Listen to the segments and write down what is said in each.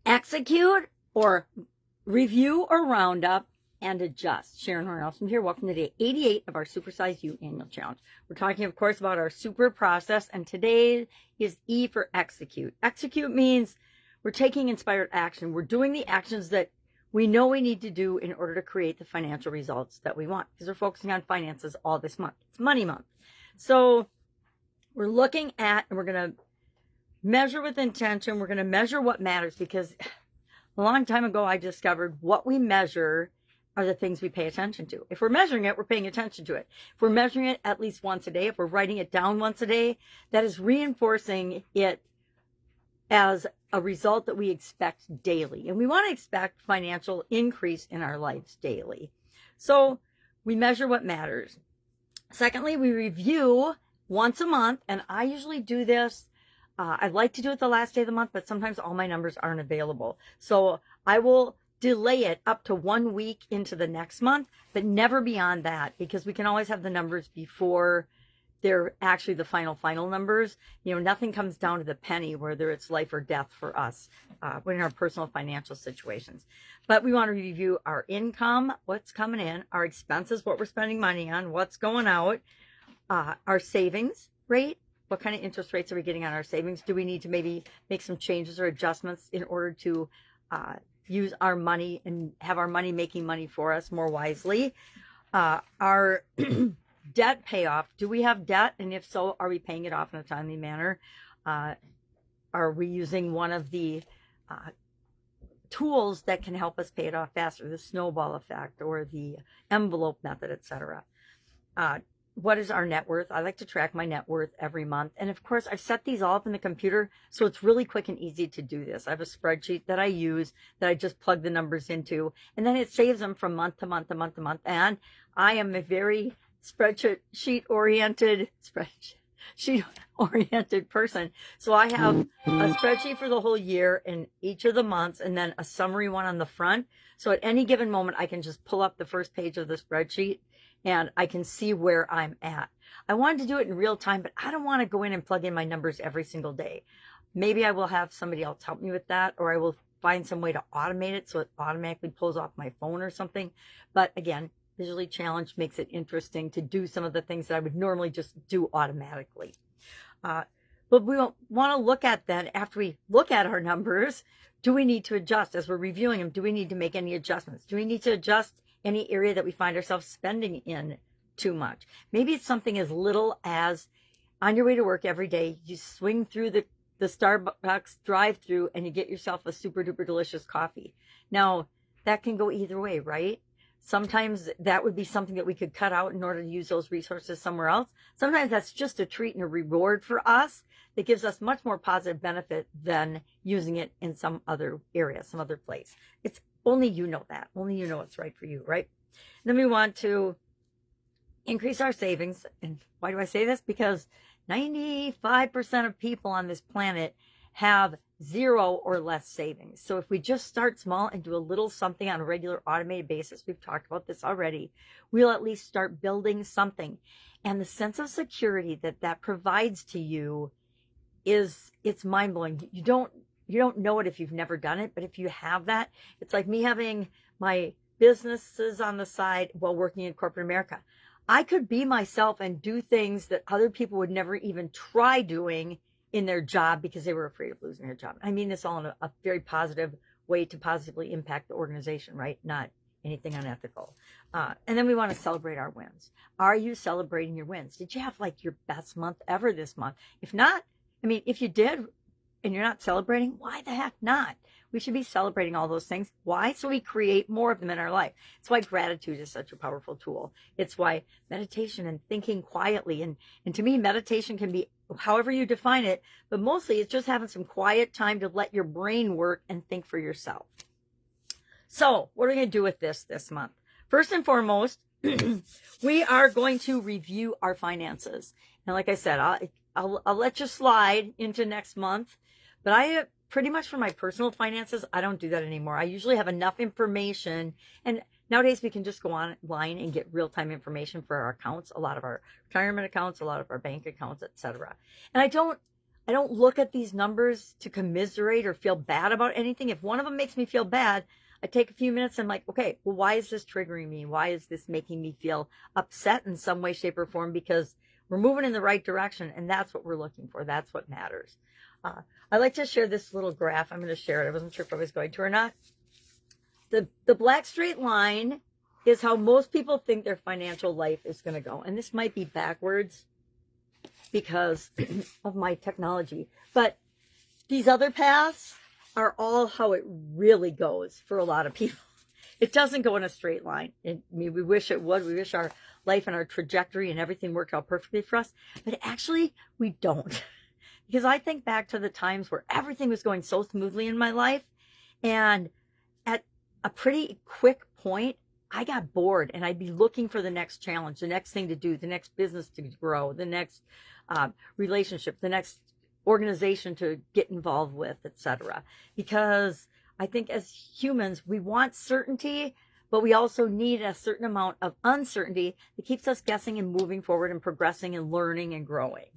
Execute or review or round up and adjust. Sharon Horne-Ellstrom here. Welcome to day 88 of our Supersize You Annual Challenge. We're talking, of course, about our super process, and today is E for execute. Execute means we're taking inspired action. We're doing the actions that we know we need to do in order to create the financial results that we want, because we're focusing on finances all this month. It's money month. So we're looking at, and we're going to measure with intention. We're going to measure what matters, because a long time ago I discovered what we measure are the things we pay attention to. If we're measuring it, we're paying attention to it. If we're measuring it at least once a day, if we're writing it down once a day, that is reinforcing it as a result that we expect daily. And we want to expect financial increase in our lives daily. So we measure what matters. Secondly, we review once a month, and I usually do this. I'd like to do it the last day of the month, but sometimes all my numbers aren't available. So I will delay it up to 1 week into the next month, but never beyond that, because we can always have the numbers before they're actually the final numbers. You know, nothing comes down to the penny, whether it's life or death for us in our personal financial situations. But we want to review our income, what's coming in, our expenses, what we're spending money on, what's going out, our savings rate. What kind of interest rates are we getting on our savings? Do we need to maybe make some changes or adjustments in order to use our money and have our money making money for us more wisely? Our debt payoff. Do we have debt? And if so, are we paying it off in a timely manner? Are we using one of the tools that can help us pay it off faster, the snowball effect or the envelope method, etc.? What is our net worth? I like to track my net worth every month. And of course, I've set these all up in the computer, so it's really quick and easy to do this. I have a spreadsheet that I use that I just plug the numbers into, and then it saves them from month to month to month to month. And I am a very spreadsheet oriented person. So I have a spreadsheet for the whole year in each of the months, and then a summary one on the front. So at any given moment, I can just pull up the first page of the spreadsheet and I can see where I'm at. I wanted to do it in real time, but I don't want to go in and plug in my numbers every single day. Maybe I will have somebody else help me with that, or I will find some way to automate it so it automatically pulls off my phone or something. But again, visually challenged makes it interesting to do some of the things that I would normally just do automatically. But we want to look at then, after we look at our numbers, do we need to adjust as we're reviewing them? Do we need to make any adjustments? Do we need to adjust any area that we find ourselves spending in too much? Maybe it's something as little as on your way to work every day, you swing through the Starbucks drive-through and you get yourself a super duper delicious coffee. Now, that can go either way, right? Sometimes that would be something that we could cut out in order to use those resources somewhere else. Sometimes that's just a treat and a reward for us that gives us much more positive benefit than using it in some other area, some other place. It's only you know that. Only you know what's right for you, right? And then we want to increase our savings. And why do I say this? Because 95% of people on this planet have 0 or less savings. So if we just start small and do a little something on a regular automated basis, we've talked about this already, we'll at least start building something. And the sense of security that that provides to you it's mind-blowing. You don't know it if you've never done it, but if you have that, it's like me having my businesses on the side while working in corporate America. I could be myself and do things that other people would never even try doing in their job because they were afraid of losing their job. I mean this all in a very positive way to positively impact the organization, right? Not anything unethical. And then we want to celebrate our wins. Are you celebrating your wins? Did you have like your best month ever this month? If not, I mean, if you did and you're not celebrating, why the heck not? We should be celebrating all those things. Why? So we create more of them in our life. It's why gratitude is such a powerful tool. It's why meditation and thinking quietly. And to me, meditation can be however you define it, but mostly it's just having some quiet time to let your brain work and think for yourself. So what are we going to do with this month? First and foremost, we are going to review our finances. And like I said, I'll let you slide into next month, but I pretty much for my personal finances, I don't do that anymore. I usually have enough information, and nowadays we can just go online and get real-time information for our accounts, a lot of our retirement accounts, a lot of our bank accounts, etc. And I don't I don't look at these numbers to commiserate or feel bad about anything. If one of them makes me feel bad, I take a few minutes and I'm like, okay, well, why is this triggering me? Why is this making me feel upset in some way, shape, or form? Because we're moving in the right direction, and that's what we're looking for. That's what matters. I like to share this little graph. I'm going to share it. I wasn't sure if I was going to or not. The black straight line is how most people think their financial life is going to go. And this might be backwards because of my technology. But these other paths are all how it really goes for a lot of people. It doesn't go in a straight line. I mean, we wish it would. We wish our life and our trajectory and everything worked out perfectly for us. But actually, we don't. Because I think back to the times where everything was going so smoothly in my life. And at a pretty quick point, I got bored and I'd be looking for the next challenge, the next thing to do, the next business to grow, the next relationship, the next organization to get involved with, etc. Because I think as humans, we want certainty, but we also need a certain amount of uncertainty that keeps us guessing and moving forward and progressing and learning and growing.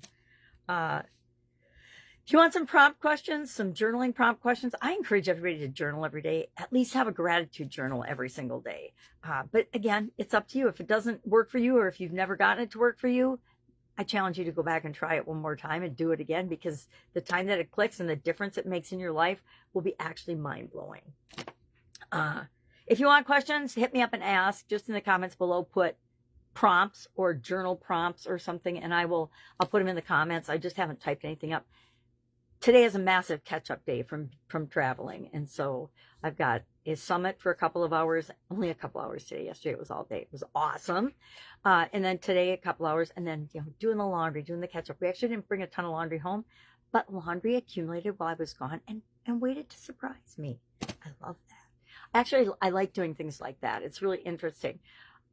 If you want some prompt questions, some journaling prompt questions, I encourage everybody to journal every day, at least have a gratitude journal every single day. But again, it's up to you. If it doesn't work for you or if you've never gotten it to work for you, I challenge you to go back and try it one more time and do it again, because the time that it clicks and the difference it makes in your life will be actually mind-blowing. If you want questions, hit me up and ask. Just in the comments below, put prompts or journal prompts or something, and I'll put them in the comments. I just haven't typed anything up. Today is a massive catch-up day from traveling, and so I've got a summit for a couple of hours, only a couple hours today. Yesterday it was all day. It was awesome. And then today a couple hours, and then doing the laundry, doing the catch-up. We actually didn't bring a ton of laundry home, but laundry accumulated while I was gone and waited to surprise me. I love that. Actually, I like doing things like that. It's really interesting.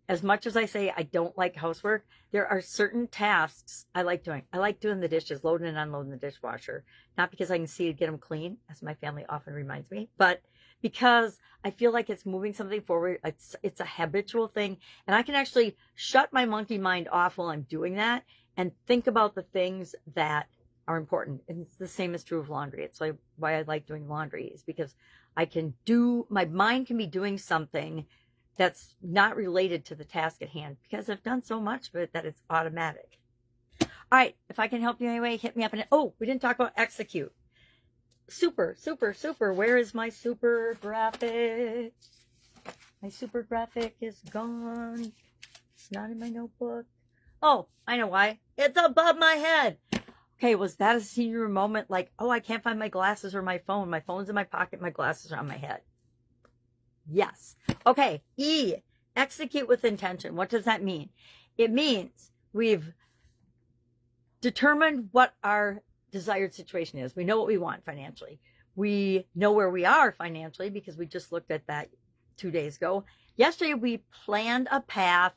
As much as I say I don't like housework, there are certain tasks I like doing. I like doing the dishes, loading and unloading the dishwasher. Not because I can see to get them clean, as my family often reminds me, but because I feel like it's moving something forward. It's a habitual thing. And I can actually shut my monkey mind off while I'm doing that and think about the things that are important. And it's the same is true of laundry. It's like why I like doing laundry, is because my mind can be doing something that's not related to the task at hand, because I've done so much of it that it's automatic. All right, if I can help you anyway, hit me up. Oh, we didn't talk about execute. Super, super, super. Where is my super graphic? My super graphic is gone. It's not in my notebook. Oh, I know why. It's above my head. Okay, was that a senior moment? Like, oh, I can't find my glasses or my phone. My phone's in my pocket. My glasses are on my head. Yes. Okay. E, execute with intention. What does that mean? It means we've determined what our desired situation is. We know what we want financially. We know where we are financially because we just looked at that 2 days ago. Yesterday, we planned a path,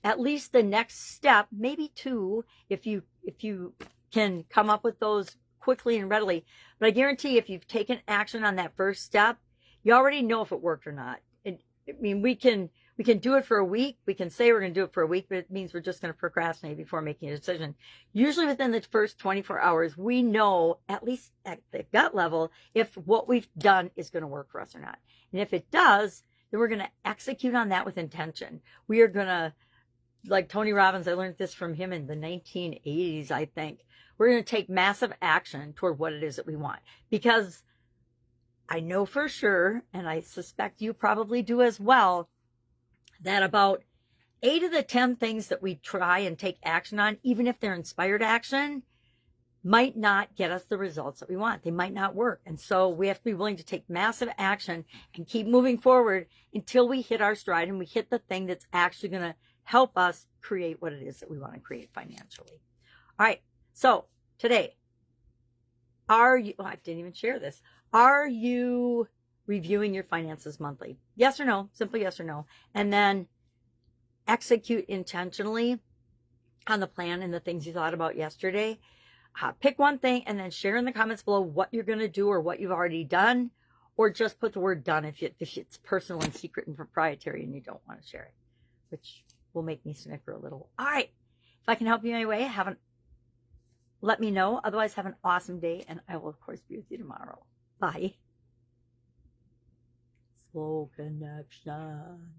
at least the next step, maybe two, if you can come up with those quickly and readily. But I guarantee if you've taken action on that first step, you already know if it worked or not. I mean, we can do it for a week. We can say we're going to do it for a week, but it means we're just going to procrastinate before making a decision. Usually within the first 24 hours, we know, at least at the gut level, if what we've done is going to work for us or not. And if it does, then we're going to execute on that with intention. We are going to, like Tony Robbins, I learned this from him in the 1980s, I think. We're going to take massive action toward what it is that we want. Because I know for sure, and I suspect you probably do as well, that about 8 of the 10 things that we try and take action on, even if they're inspired action, might not get us the results that we want. They might not work. And so we have to be willing to take massive action and keep moving forward until we hit our stride and we hit the thing that's actually going to help us create what it is that we want to create financially. All right. So today, I didn't even share this. Are you reviewing your finances monthly? Yes or no? Simple yes or no. And then execute intentionally on the plan and the things you thought about yesterday. Pick one thing and then share in the comments below what you're going to do or what you've already done, or just put the word done if it's personal and secret and proprietary and you don't want to share it, which will make me snicker a little. All right. If I can help you in any way, have a let me know. Otherwise, have an awesome day, and I will, of course, be with you tomorrow. Bye. Slow connection.